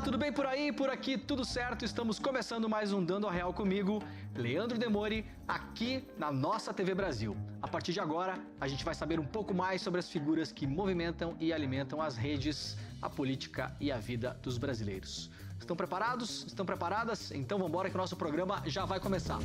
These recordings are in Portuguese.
tudo bem por aí? Por aqui tudo certo? Estamos começando mais um Dando a Real comigo, Leandro Demori, aqui na nossa TV Brasil. A partir de agora, a gente vai saber um pouco mais sobre as figuras que movimentam e alimentam as redes, a política e a vida dos brasileiros. Estão preparados? Estão preparadas? Então vamos embora que o nosso programa já vai começar.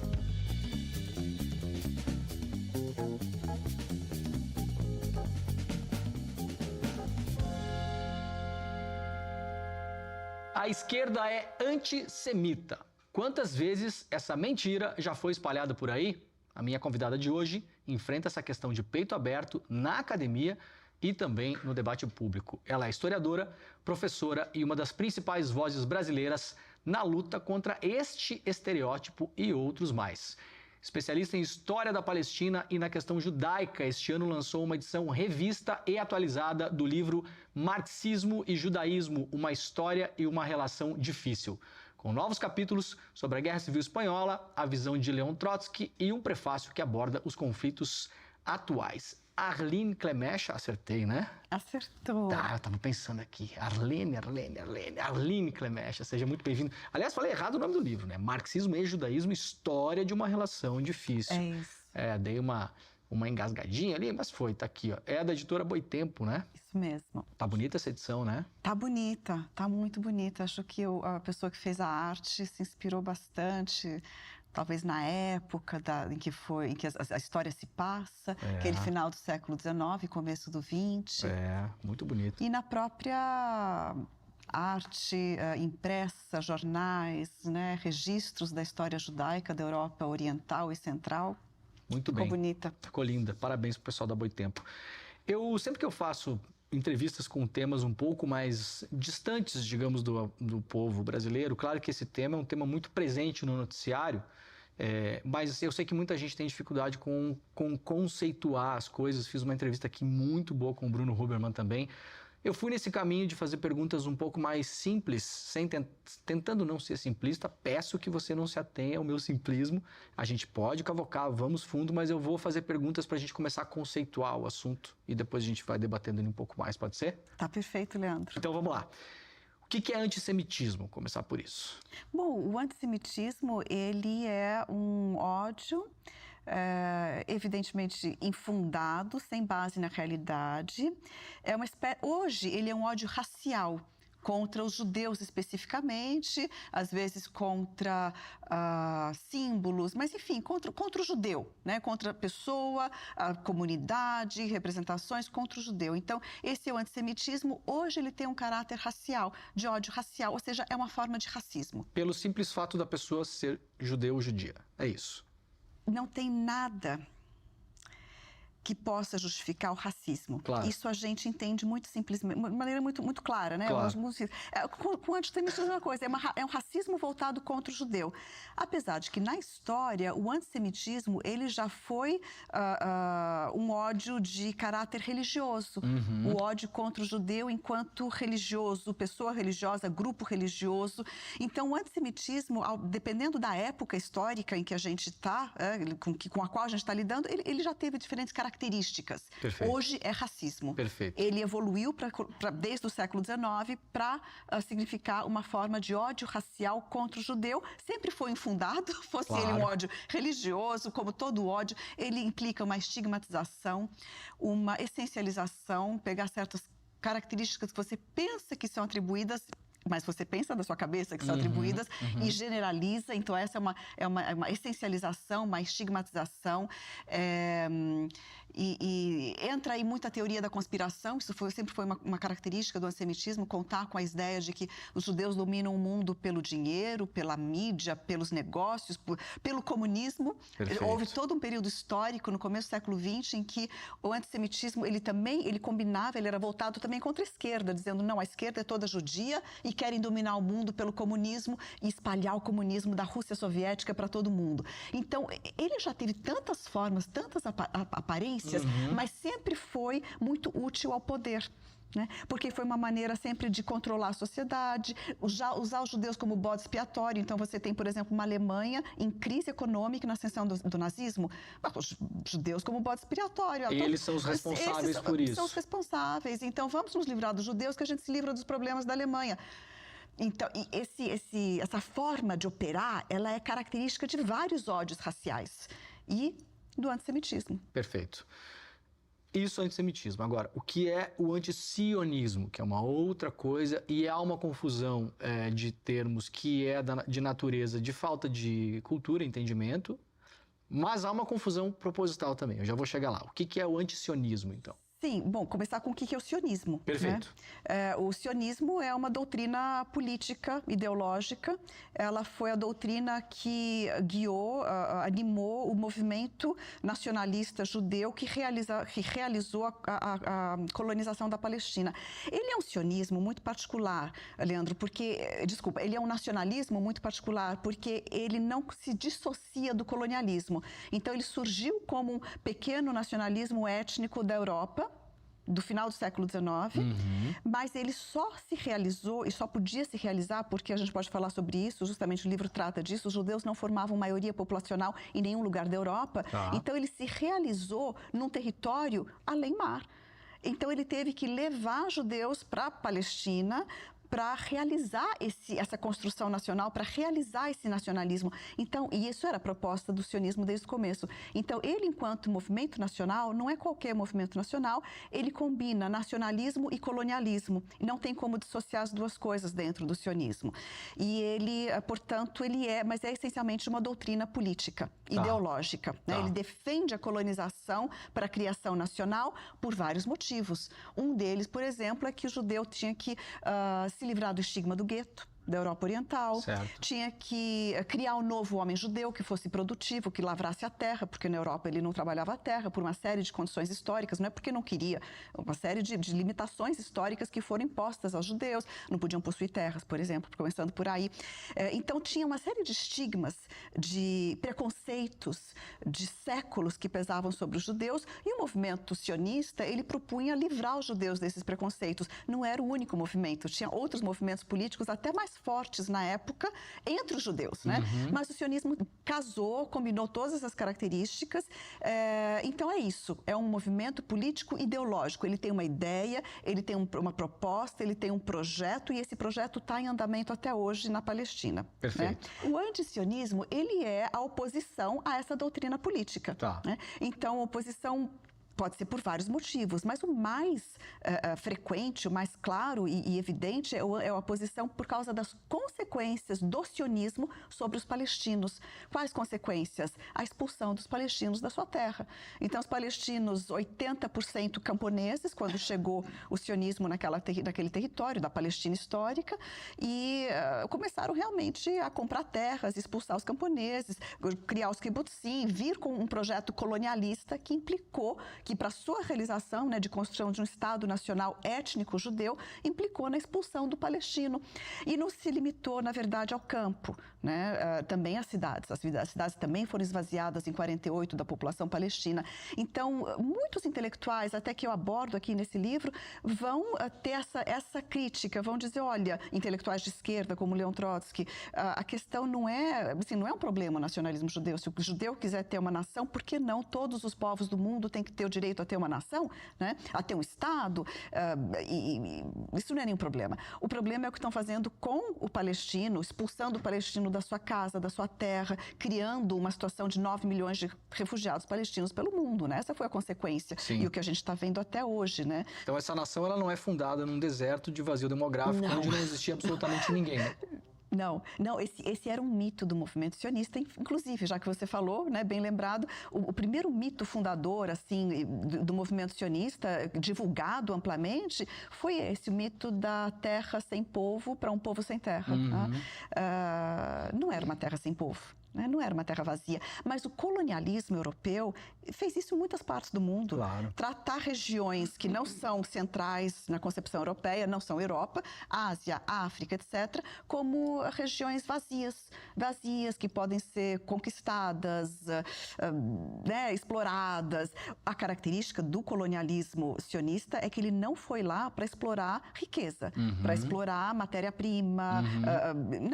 A esquerda é antissemita. Quantas vezes essa mentira já foi espalhada por aí? A minha convidada de hoje enfrenta essa questão de peito aberto na academia e também no debate público. Ela é historiadora, professora e uma das principais vozes brasileiras na luta contra este estereótipo e outros mais. Especialista em história da Palestina e na questão judaica, este ano lançou uma edição revista e atualizada do livro Marxismo e Judaísmo, uma história e uma relação difícil, com novos capítulos sobre a Guerra Civil Espanhola, a visão de Leon Trotsky e um prefácio que aborda os conflitos atuais. Arline Clemecha, acertei, né? Acertou. Tá, eu tava pensando aqui. Arline Clemecha, seja muito bem-vindo. Aliás, falei errado o nome do livro, né? Marxismo e Judaísmo, História de uma Relação Difícil. É isso. Dei uma engasgadinha ali, mas foi, tá aqui, ó. É da editora Boitempo, né? Isso mesmo. Tá bonita essa edição, né? Tá bonita, tá muito bonita. Acho que a pessoa que fez a arte se inspirou bastante, talvez na época em que a história se passa, aquele final do século XIX, começo do XX. Muito bonito. E na própria arte impressa, jornais, né, registros da história judaica da Europa Oriental e Central. Muito bem. Ficou bonita. Ficou linda. Parabéns pro pessoal da Boitempo. Sempre que eu faço entrevistas com temas um pouco mais distantes, digamos, do povo brasileiro, claro que esse tema é um tema muito presente no noticiário, mas eu sei que muita gente tem dificuldade com conceituar as coisas. Fiz uma entrevista aqui muito boa com o Bruno Huberman também. Eu fui nesse caminho de fazer perguntas um pouco mais simples, tentando não ser simplista. Peço que você não se atenha ao meu simplismo. A gente pode cavocar, vamos fundo, mas eu vou fazer perguntas para a gente começar a conceituar o assunto e depois a gente vai debatendo um pouco mais, pode ser? Tá perfeito, Leandro. Então vamos lá. O que é antissemitismo? Vou começar por isso. Bom, o antissemitismo, ele é um ódio evidentemente infundado, sem base na realidade. Hoje ele é um ódio racial contra os judeus especificamente, às vezes contra símbolos, mas enfim, contra o judeu, né? Contra a pessoa, a comunidade, representações contra o judeu. Então, esse é o antissemitismo. Hoje ele tem um caráter racial, de ódio racial, ou seja, é uma forma de racismo. Pelo simples fato da pessoa ser judeu ou judia, é isso? Não tem nada que possa justificar o racismo. Claro. Isso a gente entende muito simplesmente, de maneira muito, muito clara, né? Claro. Com o antissemitismo é uma coisa, é um racismo voltado contra o judeu. Apesar de que, na história, o antissemitismo, ele já foi um ódio de caráter religioso. O ódio contra o judeu enquanto religioso, pessoa religiosa, grupo religioso. Então, o antissemitismo, dependendo da época histórica em que a gente está, com a qual a gente está lidando, ele já teve diferentes características. Perfeito. Hoje é racismo. Perfeito. Ele evoluiu desde o século XIX para significar uma forma de ódio racial contra o judeu. Sempre foi infundado, fosse Claro. ele um ódio religioso, como todo ódio, ele implica uma estigmatização, uma essencialização, pegar certas características que você pensa que são atribuídas, mas você pensa da sua cabeça que são atribuídas e generaliza. Então, essa é uma essencialização, uma estigmatização. E entra aí muita teoria da conspiração. Isso sempre foi uma característica do antissemitismo, contar com a ideia de que os judeus dominam o mundo pelo dinheiro, pela mídia, pelos negócios, pelo comunismo. Perfeito. Houve todo um período histórico, no começo do século XX, em que o antissemitismo, ele era voltado também contra a esquerda, dizendo, não, a esquerda é toda judia e querem dominar o mundo pelo comunismo e espalhar o comunismo da Rússia soviética para todo mundo. Então, ele já teve tantas formas, tantas aparências, mas sempre foi muito útil ao poder. né? Porque foi uma maneira sempre de controlar a sociedade, usar os judeus como bode expiatório. Então, você tem, por exemplo, uma Alemanha em crise econômica na ascensão do nazismo, os judeus como bode expiatório. Eles são os responsáveis por isso. São os responsáveis. Então, vamos nos livrar dos judeus, que a gente se livra dos problemas da Alemanha. Então, essa forma de operar, ela é característica de vários ódios raciais e do antissemitismo. Perfeito. Isso é antissemitismo. Agora, o que é o antisionismo, que é uma outra coisa, e há uma confusão de termos que é de natureza de falta de cultura, entendimento, mas há uma confusão proposital também. Eu já vou chegar lá. O que é o antisionismo, então? Sim, bom, começar com o que é o sionismo. Perfeito. Né? O sionismo é uma doutrina política, ideológica. Ela foi a doutrina que guiou, animou o movimento nacionalista judeu que realizou a colonização da Palestina. Ele é um sionismo muito particular, Leandro, ele é um nacionalismo muito particular, porque ele não se dissocia do colonialismo. Então, ele surgiu como um pequeno nacionalismo étnico da Europa, do final do século XIX, mas ele só se realizou e só podia se realizar porque a gente pode falar sobre isso, justamente o livro trata disso, os judeus não formavam maioria populacional em nenhum lugar da Europa, então ele se realizou num território além mar. Então ele teve que levar judeus para a Palestina para realizar essa construção nacional, para realizar esse nacionalismo. Então, e isso era a proposta do sionismo desde o começo. Então, ele, enquanto movimento nacional, não é qualquer movimento nacional, ele combina nacionalismo e colonialismo. Não tem como dissociar as duas coisas dentro do sionismo. E ele, portanto, mas é essencialmente uma doutrina política, ideológica. Né? Ele defende a colonização para a criação nacional por vários motivos. Um deles, por exemplo, é que o judeu tinha que se livrar do estigma do gueto, da Europa Oriental, tinha que criar um novo homem judeu que fosse produtivo, que lavrasse a terra, porque na Europa ele não trabalhava a terra por uma série de condições históricas, não é porque não queria, uma série de limitações históricas que foram impostas aos judeus, não podiam possuir terras, por exemplo, começando por aí. Então tinha uma série de estigmas, de preconceitos, de séculos que pesavam sobre os judeus, e o movimento sionista, ele propunha livrar os judeus desses preconceitos. Não era o único movimento, tinha outros movimentos políticos até mais fortes na época entre os judeus, né? Mas o sionismo casou, combinou todas essas características. Então é isso, é um movimento político ideológico. Ele tem uma ideia, ele tem uma proposta, ele tem um projeto, e esse projeto está em andamento até hoje na Palestina. Perfeito. Né? O antisionismo, ele é a oposição a essa doutrina política. Né? Então, a oposição pode ser por vários motivos, mas o mais frequente, o mais claro e evidente é a oposição por causa das consequências do sionismo sobre os palestinos. Quais consequências? A expulsão dos palestinos da sua terra. Então, os palestinos, 80% camponeses, quando chegou o sionismo naquele território da Palestina histórica, e começaram realmente a comprar terras, expulsar os camponeses, criar os kibbutzim, vir com um projeto colonialista que implicou que para sua realização, né, de construção de um Estado nacional étnico judeu, implicou na expulsão do palestino. E não se limitou, na verdade, ao campo, né? Também às cidades. As cidades também foram esvaziadas em 48 da população palestina. Então, muitos intelectuais, até que eu abordo aqui nesse livro, vão ter essa crítica, vão dizer, olha, intelectuais de esquerda, como Leon Trotsky, a questão não é um problema o nacionalismo judeu. Se o judeu quiser ter uma nação, por que não todos os povos do mundo têm que ter o direito a ter uma nação, né? A ter um Estado? Isso não é nenhum problema. O problema é o que estão fazendo com o palestino, expulsando o palestino da sua casa, da sua terra, criando uma situação de 9 milhões de refugiados palestinos pelo mundo, né? Essa foi a consequência. Sim. E o que a gente está vendo até hoje, né? Então essa nação, ela não é fundada num deserto de vazio demográfico, onde não existia absolutamente ninguém, né? Não, esse era um mito do movimento sionista, inclusive, já que você falou, né, bem lembrado, o primeiro mito fundador, assim, do movimento sionista, divulgado amplamente, foi esse, o mito da terra sem povo para um povo sem terra. Não era uma terra sem povo. Não era uma terra vazia, mas o colonialismo europeu fez isso em muitas partes do mundo. Claro. Tratar regiões que não são centrais na concepção europeia, não são Europa, Ásia, África, etc., como regiões vazias que podem ser conquistadas, exploradas. A característica do colonialismo sionista é que ele não foi lá para explorar riqueza, para explorar matéria-prima.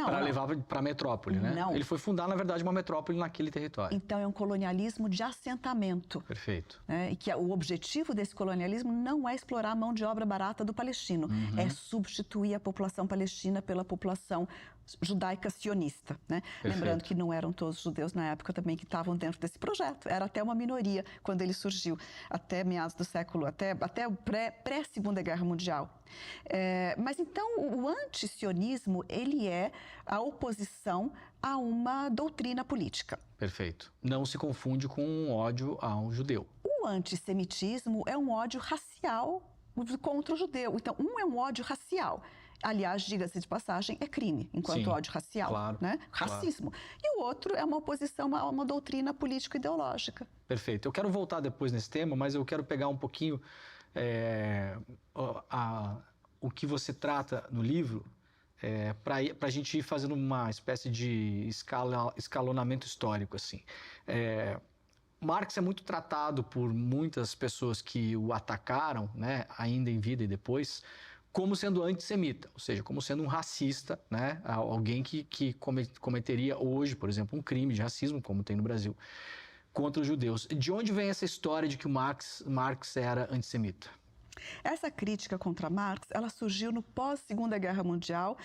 Para levar para a metrópole, né? Não. Ele foi fundar, na verdade, verdade, uma metrópole naquele território. Então, é um colonialismo de assentamento. Perfeito. Né? E que o objetivo desse colonialismo não é explorar a mão de obra barata do palestino, é substituir a população palestina pela população judaica sionista, né? Lembrando que não eram todos judeus na época também que estavam dentro desse projeto, era até uma minoria quando ele surgiu, até meados do século, até o pré-Segunda Guerra Mundial. Mas então o anti-sionismo, ele é a oposição a uma doutrina política. Perfeito. Não se confunde com um ódio a um judeu. O antissemitismo é um ódio racial contra o judeu. Então, um é um ódio racial. Aliás, diga-se de passagem, é crime, enquanto ódio racial, claro, né? Racismo. Claro. E o outro é uma oposição a uma doutrina político-ideológica. Perfeito. Eu quero voltar depois nesse tema, mas eu quero pegar um pouquinho o que você trata no livro, para a gente ir fazendo uma espécie de escalonamento histórico, assim. Marx é muito tratado por muitas pessoas que o atacaram, né, ainda em vida e depois, como sendo antissemita, ou seja, como sendo um racista, né, alguém que cometeria hoje, por exemplo, um crime de racismo, como tem no Brasil, contra os judeus. De onde vem essa história de que o Marx era antissemita? Essa crítica contra Marx, ela surgiu no pós-Segunda Guerra Mundial,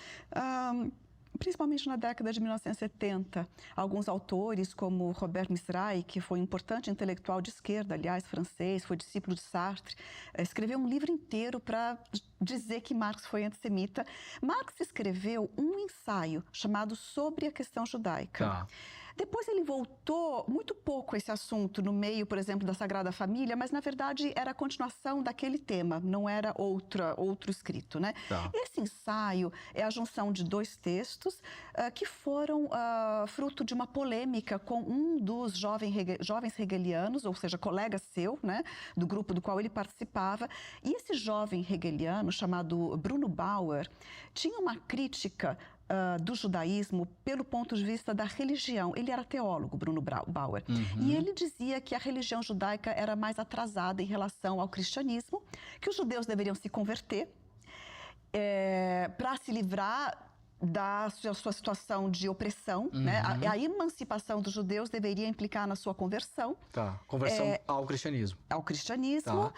principalmente na década de 1970. Alguns autores, como Robert Misrahi, que foi um importante intelectual de esquerda, aliás, francês, foi discípulo de Sartre, escreveu um livro inteiro para dizer que Marx foi antissemita. Marx escreveu um ensaio chamado Sobre a Questão Judaica. Tá. Depois ele voltou muito pouco a esse assunto no meio, por exemplo, da Sagrada Família, mas na verdade era a continuação daquele tema, não era outro escrito, né? Tá. Esse ensaio é a junção de dois textos que foram fruto de uma polêmica com um dos jovens hegelianos, ou seja, colega seu, né, do grupo do qual ele participava. E esse jovem hegeliano, chamado Bruno Bauer, tinha uma crítica do judaísmo pelo ponto de vista da religião. Ele era teólogo, Bruno Bauer, e ele dizia que a religião judaica era mais atrasada em relação ao cristianismo, que os judeus deveriam se converter para se livrar da sua situação de opressão, né? A emancipação dos judeus deveria implicar na sua conversão. Tá, conversão ao cristianismo. Ao cristianismo, tá.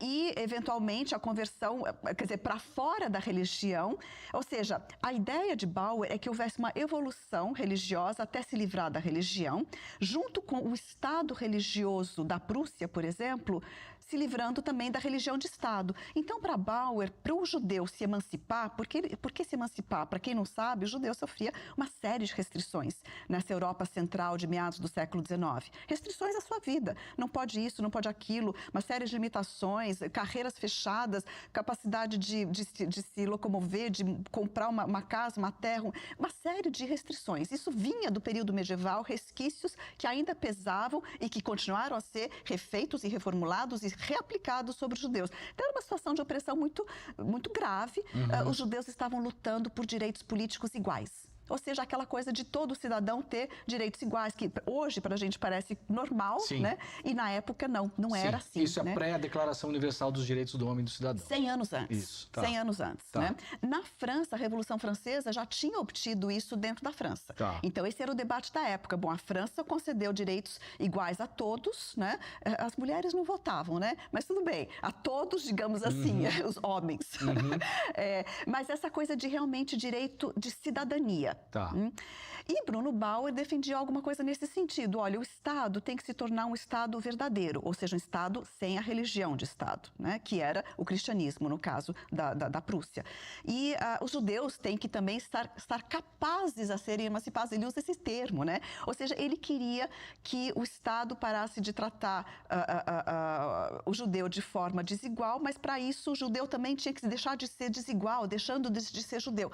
E, eventualmente, a conversão, quer dizer, para fora da religião. Ou seja, a ideia de Bauer é que houvesse uma evolução religiosa até se livrar da religião, junto com o Estado religioso da Prússia, por exemplo, se livrando também da religião de Estado. Então, para Bauer, para o judeu se emancipar, por que se emancipar? Para quem não sabe, o judeu sofria uma série de restrições nessa Europa central de meados do século XIX. Restrições à sua vida. Não pode isso, não pode aquilo, uma série de limitações, carreiras fechadas, capacidade de se locomover, de comprar uma casa, uma terra, uma série de restrições. Isso vinha do período medieval, resquícios que ainda pesavam e que continuaram a ser refeitos e reformulados e reaplicados sobre os judeus. Então, era uma situação de opressão muito, muito grave. Os judeus estavam lutando por direitos políticos iguais. Ou seja, aquela coisa de todo cidadão ter direitos iguais, que hoje para a gente parece normal, né? E na época não era assim. Isso é pré-Declaração Universal dos Direitos do Homem e do Cidadão. 100 anos antes. Isso, tá. 100 anos antes, né? Na França, a Revolução Francesa já tinha obtido isso dentro da França. Tá. Então, esse era o debate da época. Bom, a França concedeu direitos iguais a todos, né? As mulheres não votavam, né? Mas tudo bem, a todos, digamos assim, os homens. Mas essa coisa de realmente direito de cidadania. Tá. E Bruno Bauer defendia alguma coisa nesse sentido. Olha, o Estado tem que se tornar um Estado verdadeiro, ou seja, um Estado sem a religião de Estado, né? Que era o cristianismo, no caso da Prússia. E os judeus têm que também estar capazes a serem emancipados. Ele usa esse termo, né? Ou seja, ele queria que o Estado parasse de tratar o judeu de forma desigual, mas para isso o judeu também tinha que deixar de ser desigual, deixando de ser judeu.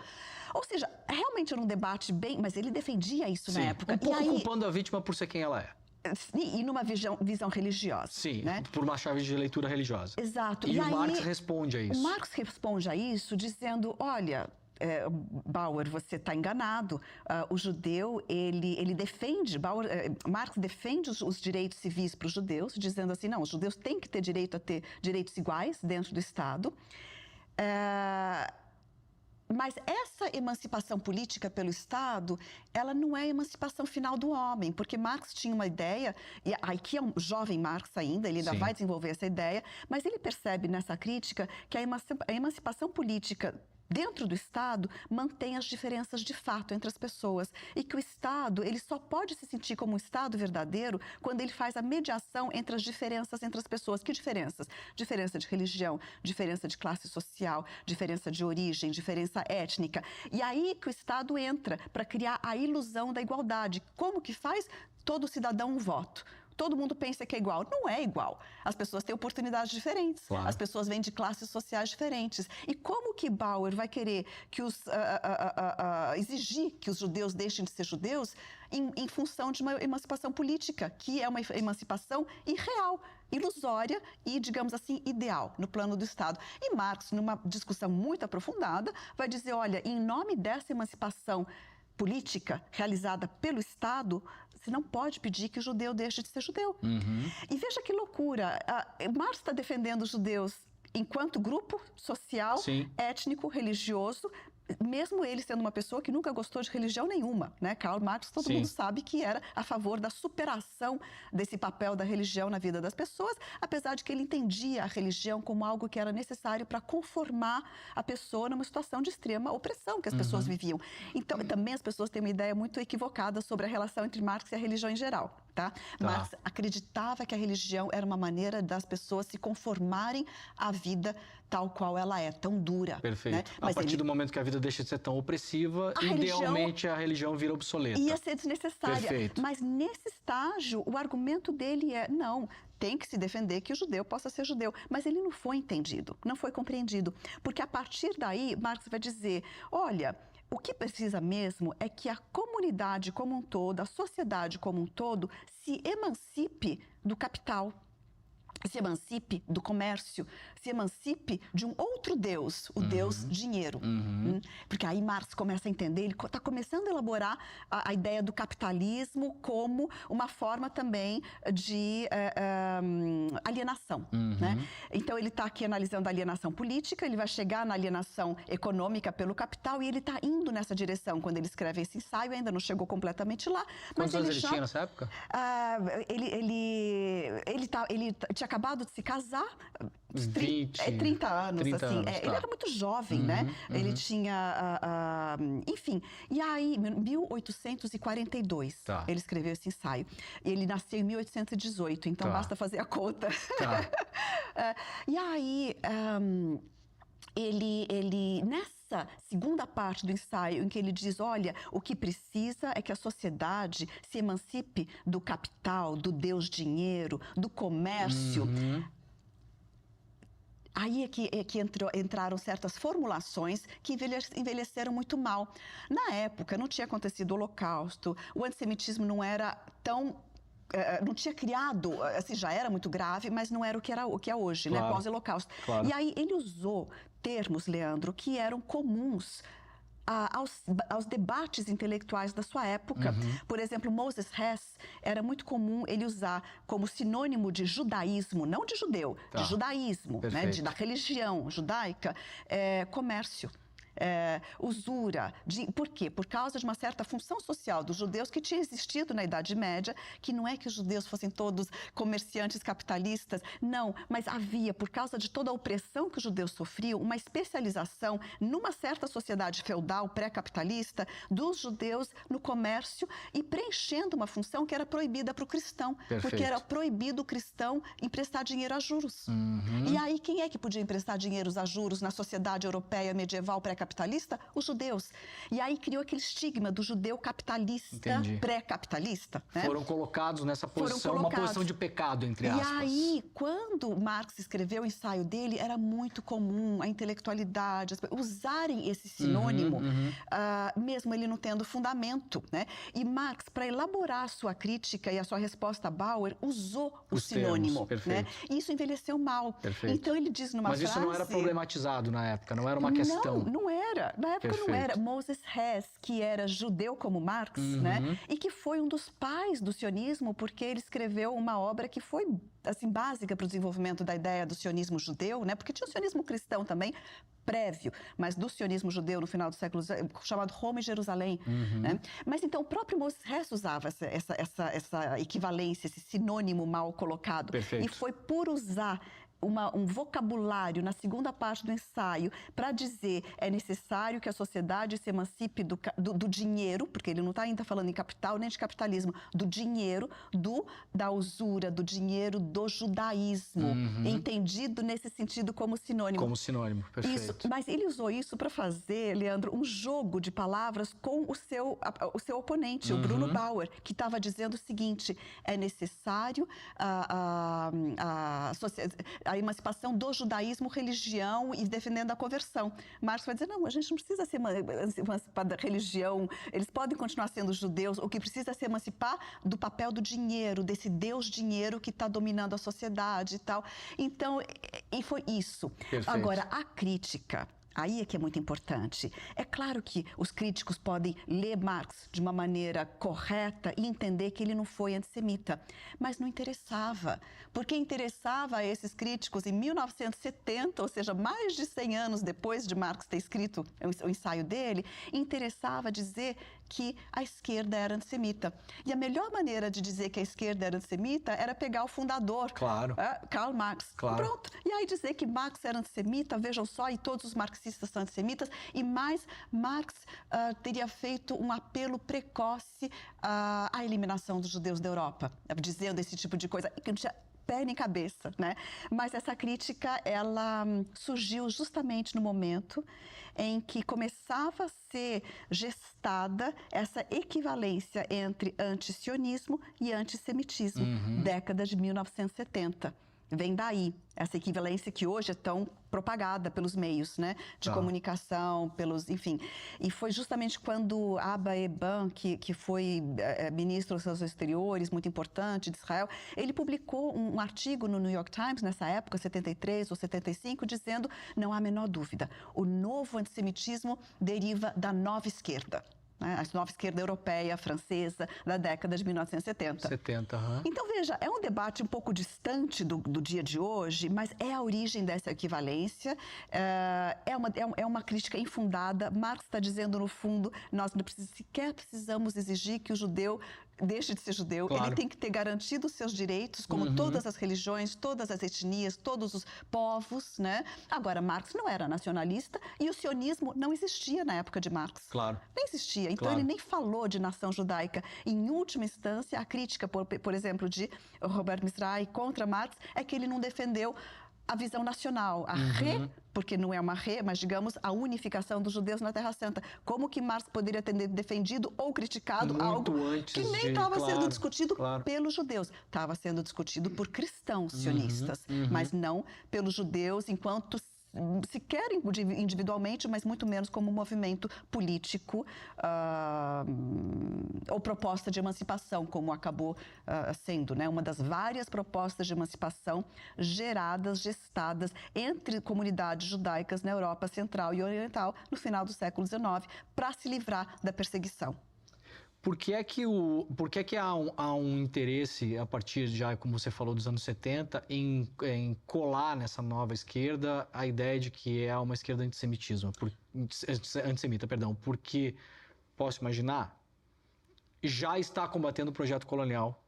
Ou seja, realmente era um debate bem... Mas ele defendia isso na época. Um pouco culpando a vítima por ser quem ela é. E numa visão religiosa. Sim, né? Por uma chave de leitura religiosa. Exato. E o Marx responde a isso. O Marx responde a isso dizendo, olha... Bauer, você está enganado. O judeu, ele defende, Marx defende os direitos civis para os judeus, dizendo assim, não, os judeus têm que ter direito a ter direitos iguais dentro do Estado. Mas essa emancipação política pelo Estado, ela não é a emancipação final do homem, porque Marx tinha uma ideia, e aqui é um jovem Marx ainda, ele ainda vai desenvolver essa ideia, mas ele percebe nessa crítica que a emancipação política dentro do Estado mantém as diferenças de fato entre as pessoas e que o Estado ele só pode se sentir como um Estado verdadeiro quando ele faz a mediação entre as diferenças entre as pessoas. Que diferenças? Diferença de religião, diferença de classe social, diferença de origem, diferença étnica. E aí que o Estado entra para criar a ilusão da igualdade. Como que faz? Todo cidadão um voto. Todo mundo pensa que é igual. Não é igual. As pessoas têm oportunidades diferentes. Claro. As pessoas vêm de classes sociais diferentes. E como que Bauer vai querer que exigir que os judeus deixem de ser judeus em função de uma emancipação política, que é uma emancipação irreal, ilusória e, digamos assim, ideal no plano do Estado. E Marx, numa discussão muito aprofundada, vai dizer, olha, em nome dessa emancipação política realizada pelo Estado, você não pode pedir que o judeu deixe de ser judeu. E veja que loucura, Marx está defendendo os judeus enquanto grupo social, étnico, religioso, mesmo ele sendo uma pessoa que nunca gostou de religião nenhuma, né? Karl Marx, todo mundo sabe que era a favor da superação desse papel da religião na vida das pessoas, apesar de que ele entendia a religião como algo que era necessário para conformar a pessoa numa situação de extrema opressão que as pessoas viviam. Então, também as pessoas têm uma ideia muito equivocada sobre a relação entre Marx e a religião em geral, tá? Marx acreditava que a religião era uma maneira das pessoas se conformarem à vida tal qual ela é, tão dura. Perfeito. Né? Mas a partir do momento que a vida deixa de ser tão opressiva, idealmente a religião vira obsoleta. Ia ser desnecessária. Perfeito. Mas nesse estágio, o argumento dele é, não, tem que se defender que o judeu possa ser judeu. Mas ele não foi entendido, não foi compreendido. Porque a partir daí, Marx vai dizer, olha, o que precisa mesmo é que a comunidade como um todo, a sociedade como um todo, se emancipe do capital, se emancipe do comércio, se emancipe de um outro Deus, o Deus dinheiro. Porque aí Marx começa a entender, ele está começando a elaborar a ideia do capitalismo como uma forma também de alienação. Né? Então ele está aqui analisando a alienação política, ele vai chegar na alienação econômica pelo capital e ele está indo nessa direção quando ele escreve esse ensaio, ainda não chegou completamente lá. Quantos anos ele tinha nessa época? Ele tinha acabado de se casar, 30 anos, 30 assim. Anos, Ele era muito jovem, né? Ele tinha, enfim. E aí, em 1842, ele escreveu esse ensaio. Ele nasceu em 1818, então basta fazer a conta. E aí, ele nessa segunda parte do ensaio, em que ele diz, olha, o que precisa é que a sociedade se emancipe do capital, do Deus dinheiro, do comércio. Aí é que entraram certas formulações que envelheceram muito mal. Na época, não tinha acontecido o Holocausto, o antissemitismo não era tão... não tinha criado, assim, já era muito grave, mas não era o que é hoje, né, pós-Holocausto. E aí ele usou termos, Leandro, que eram comuns aos debates intelectuais da sua época. Por exemplo, Moses Hess, era muito comum ele usar como sinônimo de judaísmo, não de judeu, de judaísmo, né, da religião judaica, comércio. Usura. Por quê? Por causa de uma certa função social dos judeus que tinha existido na Idade Média, que não é que os judeus fossem todos comerciantes capitalistas, não, mas havia, por causa de toda a opressão que os judeus sofriam, uma especialização numa certa sociedade feudal pré-capitalista dos judeus no comércio e preenchendo uma função que era proibida para o cristão, porque era proibido o cristão emprestar dinheiro a juros. E aí, quem é que podia emprestar dinheiro a juros na sociedade europeia medieval pré-capitalista? Os judeus. E aí criou aquele estigma do judeu capitalista, pré-capitalista. Né? Foram colocados nessa posição, uma posição de pecado, entre aspas. E aí, quando Marx escreveu o ensaio dele, era muito comum a intelectualidade, usarem esse sinônimo, mesmo ele não tendo fundamento. Né? E Marx, para elaborar a sua crítica e a sua resposta a Bauer, usou o sinônimo. Né? E isso envelheceu mal. Então ele diz numa frase... Mas isso não era problematizado na época, não era uma questão. Não era. Na época não era. Moses Hess, que era judeu como Marx, né? E que foi um dos pais do sionismo, porque ele escreveu uma obra que foi, assim, básica para o desenvolvimento da ideia do sionismo judeu, né? Porque tinha o sionismo cristão também, prévio, mas do sionismo judeu no final do século XIX, chamado Roma e Jerusalém. Né? Mas então o próprio Moses Hess usava essa equivalência, esse sinônimo mal colocado. Perfeito. E foi por usar um vocabulário na segunda parte do ensaio para dizer é necessário que a sociedade se emancipe do dinheiro, porque ele não está ainda falando em capital nem de capitalismo, do dinheiro, da usura, do dinheiro do judaísmo, entendido nesse sentido como sinônimo. Como sinônimo, perfeito. Isso, mas ele usou isso para fazer, Leandro, um jogo de palavras com o seu oponente, o Bruno Bauer, que estava dizendo o seguinte, é necessário a emancipação do judaísmo, religião e defendendo a conversão. Marx vai dizer, não, a gente não precisa se emancipar da religião, eles podem continuar sendo judeus, o que precisa é se emancipar do papel do dinheiro, desse Deus dinheiro que está dominando a sociedade e tal. Então, e foi isso. Perfeito. Agora, a crítica... Aí é que é muito importante. É claro que os críticos podem ler Marx de uma maneira correta e entender que ele não foi antissemita, mas não interessava. Porque interessava a esses críticos em 1970, ou seja, mais de 100 anos depois de Marx ter escrito o ensaio dele, interessava dizer que a esquerda era antissemita. E a melhor maneira de dizer que a esquerda era antissemita era pegar o fundador, claro. Karl Marx. Claro. Pronto. E aí dizer que Marx era antissemita, vejam só, e todos os marxistas são antissemitas, e mais, Marx teria feito um apelo precoce à eliminação dos judeus da Europa, dizendo esse tipo de coisa, que não tinha pé nem cabeça, né? Mas essa crítica, ela surgiu justamente no momento em que começava a ser gestada essa equivalência entre antisionismo e antissemitismo, década de 1970. Vem daí essa equivalência que hoje é tão propagada pelos meios, né, de comunicação, enfim. E foi justamente quando Abba Eban, que foi ministro dos Relações Exteriores, muito importante, de Israel, ele publicou um artigo no New York Times, nessa época, 73 ou 75, dizendo, não há a menor dúvida, o novo antissemitismo deriva da nova esquerda. A nova esquerda europeia, francesa, da década de 1970. Então, veja, é um debate um pouco distante do dia de hoje, mas é a origem dessa equivalência, é uma crítica infundada. Marx está dizendo, no fundo, nós não sequer precisamos exigir que o judeu deixe de ser judeu, claro. Ele tem que ter garantido os seus direitos, como todas as religiões, todas as etnias, todos os povos, né? Agora, Marx não era nacionalista e o sionismo não existia na época de Marx. Claro. Nem existia. Então, ele nem falou de nação judaica. Em última instância, a crítica, por exemplo, de Robert Mizrahi contra Marx é que ele não defendeu a visão nacional, porque não é uma mas digamos, a unificação dos judeus na Terra Santa. Como que Marx poderia ter defendido ou criticado muito algo que nem estava sendo discutido pelos judeus? Estava sendo discutido por cristãos sionistas, mas não pelos judeus enquanto sequer individualmente, mas muito menos como um movimento político ou proposta de emancipação, como acabou sendo, né? Uma das várias propostas de emancipação gestadas entre comunidades judaicas na Europa Central e Oriental no final do século XIX, para se livrar da perseguição. Por que é que há um interesse, a partir já, como você falou, dos anos 70, em colar nessa nova esquerda a ideia de que é uma esquerda antissemita, porque, posso imaginar, já está combatendo o projeto colonial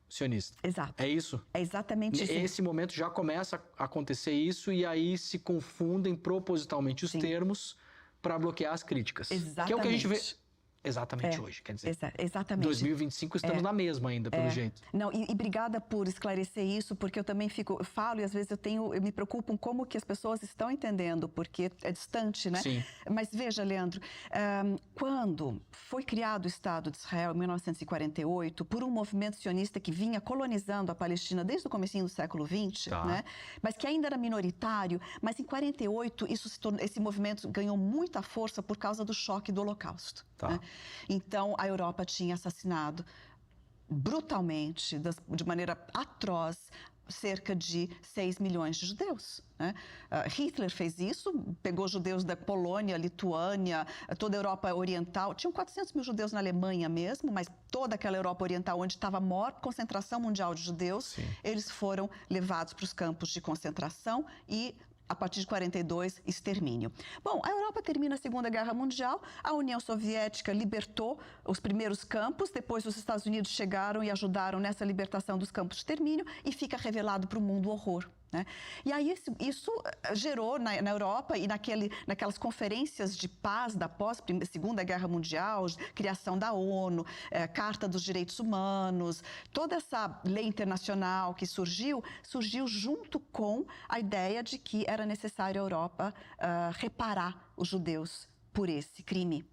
sionista. Exato. É isso? É exatamente isso. Nesse momento já começa a acontecer isso e aí se confundem propositalmente os termos para bloquear as críticas. Exatamente. Que é o que a gente vê... Exatamente hoje, quer dizer. Exatamente. 2025 estamos na mesma ainda, pelo jeito. Não, e obrigada por esclarecer isso, porque eu também falo e às vezes eu me preocupo com como que as pessoas estão entendendo, porque é distante, né? Sim. Mas veja, Leandro, quando foi criado o Estado de Israel em 1948, por um movimento sionista que vinha colonizando a Palestina desde o comecinho do século XX, né? Mas que ainda era minoritário, mas em 48 esse movimento ganhou muita força por causa do choque do Holocausto. Né? Então, a Europa tinha assassinado brutalmente, de maneira atroz, cerca de 6 milhões de judeus. Né? Hitler fez isso, pegou judeus da Polônia, Lituânia, toda a Europa Oriental. Tinham 400 mil judeus na Alemanha mesmo, mas toda aquela Europa Oriental, onde estava a maior concentração mundial de judeus, eles foram levados para os campos de concentração e a partir de 42, extermínio. Bom, a Europa termina a Segunda Guerra Mundial, a União Soviética libertou os primeiros campos, depois os Estados Unidos chegaram e ajudaram nessa libertação dos campos de extermínio e fica revelado para o mundo o horror. Né? E aí isso gerou na Europa e naquelas conferências de paz da pós-Segunda Guerra Mundial, criação da ONU, Carta dos Direitos Humanos, toda essa lei internacional que surgiu junto com a ideia de que era necessário a Europa reparar os judeus por esse crime.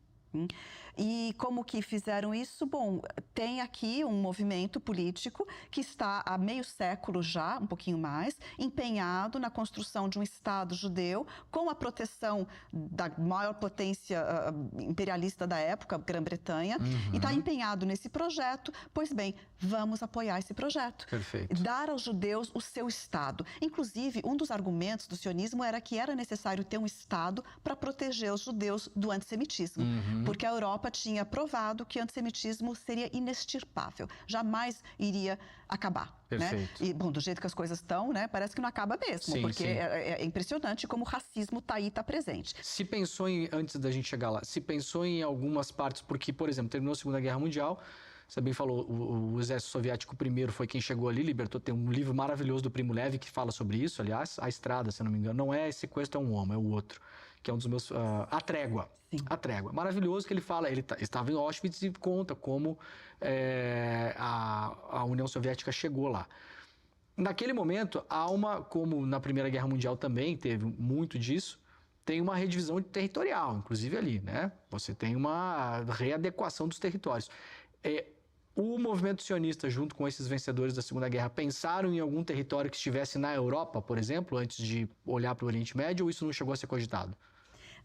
E como que fizeram isso? Bom, tem aqui um movimento político que está há meio século já, um pouquinho mais, empenhado na construção de um Estado judeu com a proteção da maior potência imperialista da época, Grã-Bretanha, e está empenhado nesse projeto. Pois bem, vamos apoiar esse projeto. Perfeito. Dar aos judeus o seu Estado. Inclusive, um dos argumentos do sionismo era que era necessário ter um Estado para proteger os judeus do antissemitismo, porque a Europa tinha provado que o antissemitismo seria inextirpável, jamais iria acabar. Perfeito. Né? E, bom, do jeito que as coisas estão, né, parece que não acaba mesmo, Sim, porque sim. é impressionante como o racismo está aí, está presente. Se pensou em, antes da gente chegar lá, se pensou em algumas partes, porque, por exemplo, terminou a Segunda Guerra Mundial, você bem falou, o exército soviético primeiro foi quem chegou ali, libertou, tem um livro maravilhoso do Primo Levi que fala sobre isso, aliás, A Estrada, se eu não me engano, não é Esse Sequestro é um Homo, é o outro, que é um dos meus, A Trégua. Sim. A Trégua. Maravilhoso que ele fala, ele estava em Auschwitz e conta como a União Soviética chegou lá. Naquele momento, como na Primeira Guerra Mundial também teve muito disso, tem uma redivisão territorial, inclusive ali, né? Você tem uma readequação dos territórios. O movimento sionista, junto com esses vencedores da Segunda Guerra, pensaram em algum território que estivesse na Europa, por exemplo, antes de olhar para o Oriente Médio, ou isso não chegou a ser cogitado?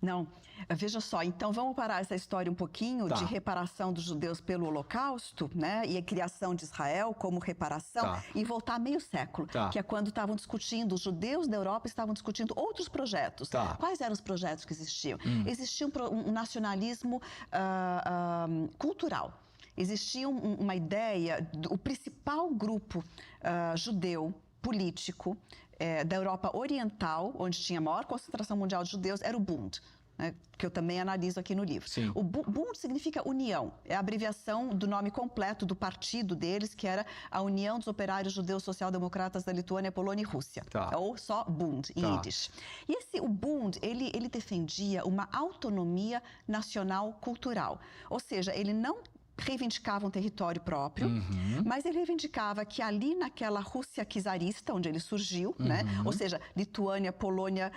Não, veja só, então vamos parar essa história um pouquinho Tá. de reparação dos judeus pelo Holocausto, né, e a criação de Israel como reparação, Tá. e voltar meio século, Tá. que é quando estavam discutindo, os judeus da Europa estavam discutindo outros projetos. Tá. Quais eram os projetos que existiam? Existia um nacionalismo cultural. Existia uma ideia, o principal grupo judeu político da Europa Oriental, onde tinha a maior concentração mundial de judeus, era o Bund, né, que eu também analiso aqui no livro. Sim. O Bund significa união, é a abreviação do nome completo do partido deles, que era a União dos Operários Judeus Social-Democratas da Lituânia, Polônia e Rússia, Tá. ou só Bund, em Tá. Yiddish. E o Bund, ele defendia uma autonomia nacional cultural, ou seja, ele não reivindicava um território próprio, mas ele reivindicava que ali naquela Rússia czarista, onde ele surgiu, né? Ou seja, Lituânia, Polônia,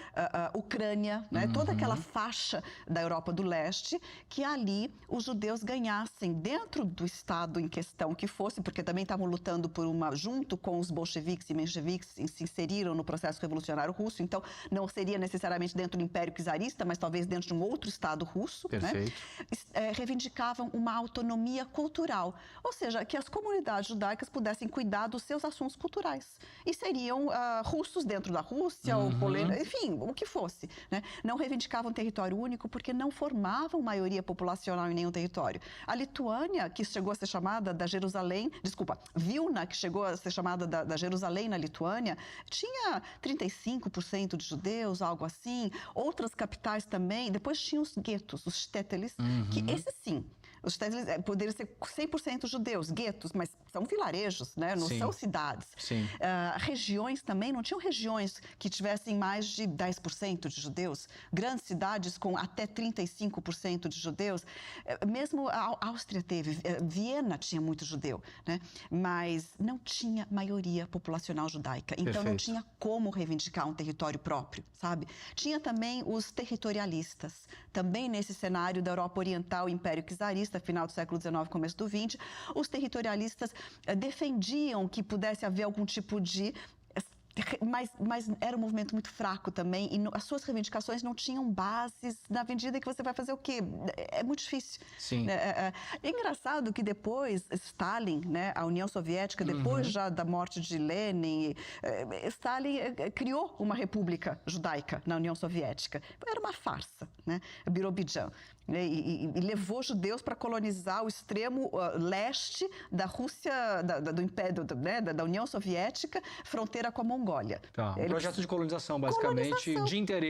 Ucrânia, né? Toda aquela faixa da Europa do Leste, que ali os judeus ganhassem dentro do Estado em questão que fosse, porque também estavam lutando por junto com os bolcheviques e mencheviques, se inseriram no processo revolucionário russo, então não seria necessariamente dentro do Império czarista, mas talvez dentro de um outro Estado russo, Perfeito. né? Reivindicavam uma autonomia cultural, ou seja, que as comunidades judaicas pudessem cuidar dos seus assuntos culturais. E seriam russos dentro da Rússia, ou polêmicos, enfim, o que fosse. Né? Não reivindicavam território único porque não formavam maioria populacional em nenhum território. A Lituânia, que chegou a ser chamada da Jerusalém, Vilna, que chegou a ser chamada da Jerusalém na Lituânia, tinha 35% de judeus, algo assim. Outras capitais também. Depois tinha os guetos, os shtetls, que esses sim, os shtetls poderiam ser 100% judeus, guetos, mas são vilarejos, né? Não Sim. são cidades. Sim. Regiões também, não tinham regiões que tivessem mais de 10% de judeus. Grandes cidades com até 35% de judeus. Mesmo a Áustria teve, Viena tinha muito judeu, né? Mas não tinha maioria populacional judaica. Então não Perfeito. tinha como reivindicar um território próprio, sabe? Tinha também os territorialistas, também nesse cenário da Europa Oriental, Império Czarista, final do século XIX, começo do XX, os territorialistas defendiam que pudesse haver algum tipo de... Mas era um movimento muito fraco também e as suas reivindicações não tinham bases na medida que você vai fazer o quê? É muito difícil. Sim. É engraçado que depois Stalin, né, a União Soviética, depois já da morte de Lenin, Stalin criou uma república judaica na União Soviética. Era uma farsa, né? Birobidjan. E levou judeus para colonizar o extremo leste da Rússia, do Império, da União Soviética, fronteira com a Mongólia. Tá. Um projeto de colonização, basicamente, Colonização. de interesse